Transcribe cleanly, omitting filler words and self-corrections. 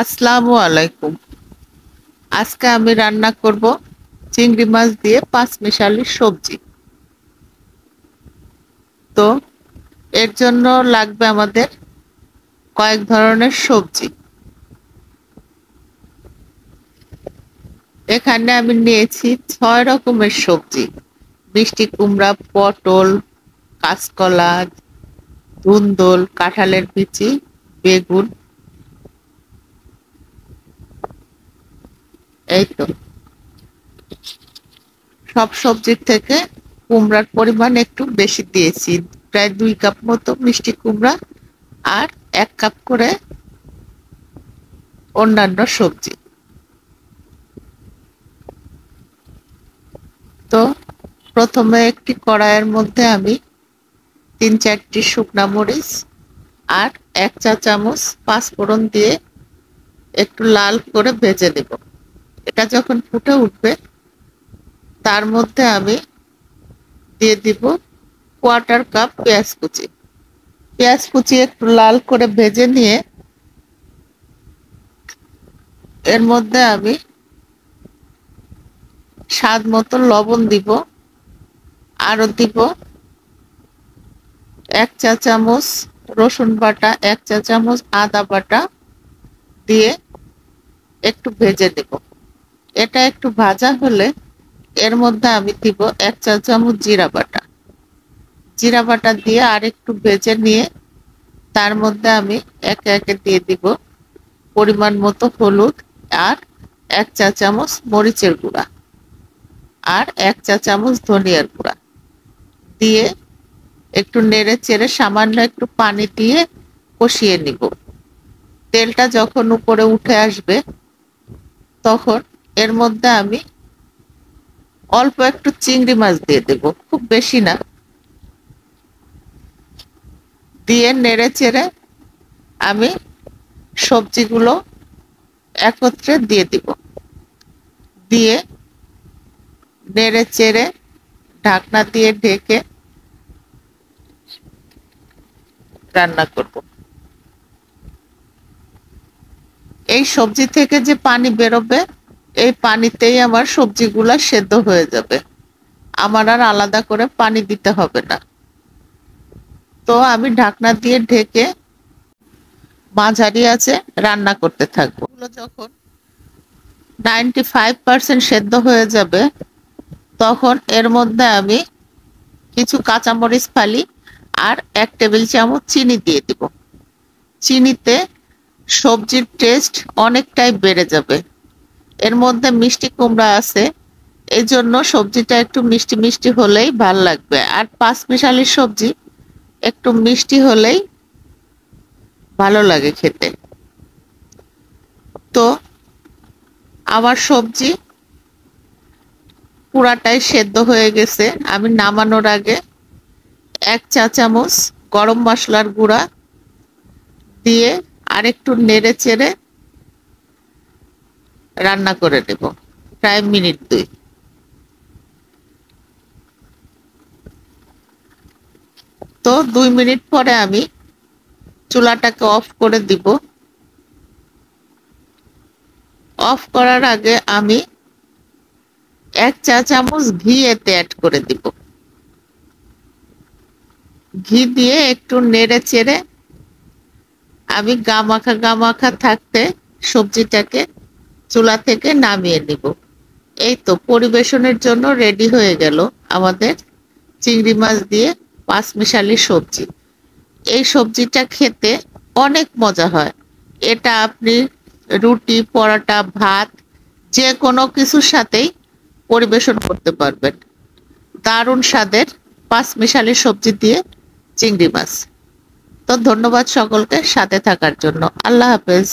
আসসালামু আলাইকুম। আজকে আমি রান্না করব চিংড়ি মাছ দিয়ে পাঁচমিশালি সবজি। তো এর জন্য লাগবে আমাদের কয়েক ধরনের সবজি। এখানে আমি নিয়েছি 6 রকমের সবজি: মিষ্টি কুমড়া, পটল, কাঁচকলা, ধুন্দুল, কাঁঠালের বিচি, বেগুন। এই তো, সব সবজির থেকে কুমড়ার পরিমাণ একটু বেশি দিয়েছি, প্রায় 2 কাপ মতো মিষ্টি কুমড়া আর 1 কাপ করে অন্যান্য সবজি। তো প্রথমে একটি কড়াইয়ের মধ্যে আমি 3-4টি শুকনা মরিচ আর 1 চা চামচ পাঁচফোড়ন দিয়ে একটু লাল করে ভেজে নেব। এটা যখন ফুটে উঠবে তার মধ্যে আমি দিয়ে দিব 1/4 কাপ পেঁয়াজ কুচি। পেঁয়াজ কুচি একটু লাল করে ভেজে নিয়ে এর মধ্যে আমি স্বাদ মতো লবণ দিব, আরো দিব 1 চা চামচ রসুন বাটা, 1 চা চামচ আদা বাটা দিয়ে একটু ভেজে দেব। এটা একটু ভাজা হলে এর মধ্যে আমি দিব 1 চা চামচ জিরা বাটা। জিরা বাটা দিয়ে আর একটু ভেজে নিয়ে তার মধ্যে আমি একে একে দিয়ে দিব পরিমাণ মতো হলুদ আর 1 চা চামচ মরিচের গুঁড়া আর 1 চা চামচ ধনিয়ার গুঁড়া দিয়ে একটু নেড়ে চেড়ে সামান্য একটু পানি দিয়ে কষিয়ে নিব। তেলটা যখন উপরে উঠে আসবে তখন এর মধ্যে আমি অল্প একটু চিংড়ি মাছ দিয়ে দেব, খুব বেশি না। দিয়ে নেড়ে চেড়ে আমি সবজিগুলো একত্রে দিয়ে দিব, দিয়ে নেড়ে চেড়ে ঢাকনা দিয়ে ঢেকে রান্না করব। এই সবজি থেকে যে পানি বেরোবে এই পানিতেই আমার সবজিগুলা সেদ্ধ হয়ে যাবে, আমার আর আলাদা করে পানি দিতে হবে না। তো আমি ঢাকনা দিয়ে ঢেকে মাঝারি আঁচে রান্না করতে থাকবো। যখন 95% সেদ্ধ হয়ে যাবে তখন এর মধ্যে আমি কিছু কাঁচামরিচ ফালি আর 1 টেবিল চামচ চিনি দিয়ে দিব। চিনিতে সবজির টেস্ট অনেকটাই বেড়ে যাবে। এর মধ্যে মিষ্টি কুমড়া আছে, এই জন্য সবজিটা একটু মিষ্টি মিষ্টি হলেই ভাল লাগবে, আর পাঁচমিশালি সবজি একটু মিষ্টি হলেই ভালো লাগে খেতে। তো আমার সবজি পুরাটাই সেদ্ধ হয়ে গেছে। আমি নামানোর আগে 1 চা চামচ গরম মশলার গুঁড়া দিয়ে আরেকটু নেড়ে চেড়ে রান্না করে নেব প্রায় মিনিট 2। তো 2 মিনিট পরে আমি চুলাটাকে অফ করে দিব। অফ করার আগে আমি 1 চা চামচ ঘি এতে অ্যাড করে দিব। ঘি দিয়ে একটু নেড়ে চেড়ে আমি গা মাখা থাকতে সবজিটাকে চুলা থেকে নামিয়ে নিব। এই তো পরিবেশনের জন্য রেডি হয়ে গেল আমাদের চিংড়ি মাছ দিয়ে পাঁচমিশালি সবজি। এই সবজিটা খেতে অনেক মজা হয়। এটা আপনি রুটি, পরোটা, ভাত যে কোনো কিছুর সাথেই পরিবেশন করতে পারবেন। দারুণ স্বাদের পাঁচমিশালি সবজি দিয়ে চিংড়ি মাছ। তো ধন্যবাদ সকলকে সাথে থাকার জন্য। আল্লাহ হাফেজ।